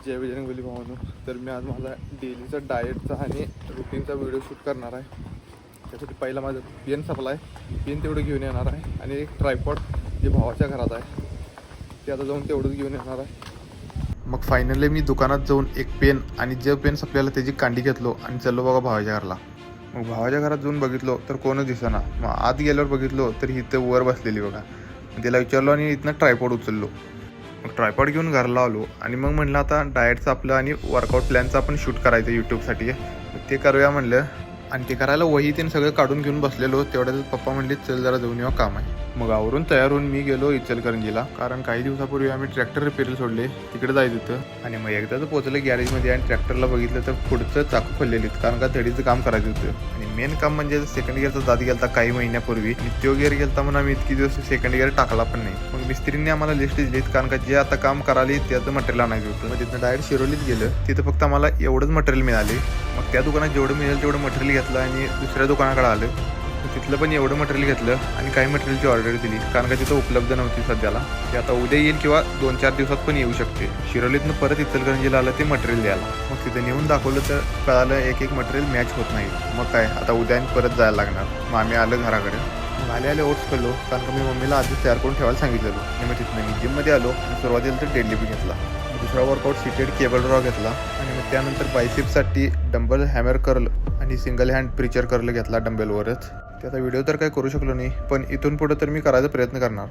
जय बजरंगबली भावानो. तर मी आज माझा डेलीचा डाएटचा आणि रुटीनचा व्हिडिओ शूट करणार आहे. त्यासाठी पहिला माझं पेन सप्लाय पेन तेवढं घेऊन येणार आहे आणि एक ट्रायपॉड जे भावाच्या घरात आहे ते आता जाऊन तेवढंच घेऊन येणार आहे. मग फायनली मी दुकानात जाऊन एक पेन आणि जे पेन सपल्याला त्याची कांडी घेतलो आणि चाललो बघा भावाच्या घरला. मग भावाच्या घरात जाऊन बघितलो तर कोणच दिसेना. मग आत गेल्यावर बघितलो तर इथं वर बसलेली बघा. त्याला विचारलो आणि इथनं ट्रायपॉड उचललो. मग ट्रायपॉड घेऊन घरला आलो आणि मग म्हटलं आता डाएटचं आपलं आणि वर्कआउट प्लॅनचं आपण शूट करायचं यूट्यूबसाठी. ते करूया म्हणलं आणि ते करायला वही ते सगळं काढून घेऊन बसलेलो. तेवढ्याच पप्पा म्हणले चल जरा जाऊन येऊ काम आहे. मग आवरून तयार होऊन मी गेलो इचलकरंजीला, कारण काही दिवसापूर्वी आम्ही ट्रॅक्टर रिपेअरला सोडले तिकडे जायचं होतं. आणि मग एकदाच पोहोचलं गॅरेजमध्ये आणि ट्रॅक्टरला बघितलं तर पुढचं चाकू खोललेलीत, कारण का धडीचं काम करायचं होतं. आणि मेन काम म्हणजे सेकंड गिअरचा जात गेलता काही महिन्यापूर्वी आणि तो गिअर गेलता म्हणून आम्ही इतकी दिवस सेकंड गिअर टाकला पण नाही. मग मिस्त्रींनी आम्हाला लिस्ट दिलीत, कारण का जे आता काम करायला त्याचं मटेरियल आणायचं होतं. मग तिथं डायरेक्ट शिरोलीत गेलं. तिथं फक्त आम्हाला एवढंच मटेरियल मिळाले. मग त्या दुकानात जेवढं मिळेल तेवढं मटेरियल घेतलं आणि दुसऱ्या दुकानाकडे आलं. तिथलं पण एवढं मटेरियल घेतलं आणि काही मटेरियलची ऑर्डर दिली, कारण का तिथं उपलब्ध नव्हती सध्याला. ते आता उद्या येईल किंवा 2-4 दिवसात पण येऊ शकते. शिरोलीतनं परत इचलकरंजीला आलं ते मटेरियल द्यायला. मग तिथं नेऊन दाखवलं तर कळालं एक मटेरियल मॅच होत नाही. मग काय आता उद्या परत जायला लागणार. मग आम्ही आलं घराकडे. मग आले ओट्स खाल्लो, कारण का मी मम्मीला आधीच तयार करून ठेवायला सांगितलेलो. आणि मग तिथनं मी जिममध्ये आलो आणि सुरुवातीला तर डेडलिफ्ट घेतला. दुसरा वर्कआउट सीटेड केबल ड्रॉ घेतला आणि मग त्यानंतर बायसेपसाठी डंबल हॅमर कर्ल आणि सिंगल हँड प्रिचर कर्ल घेतला डंबेलवरच. त्याचा व्हिडिओ तर काही करू शकलो नाही, पण इथून पुढे तर मी करायचा प्रयत्न करणार.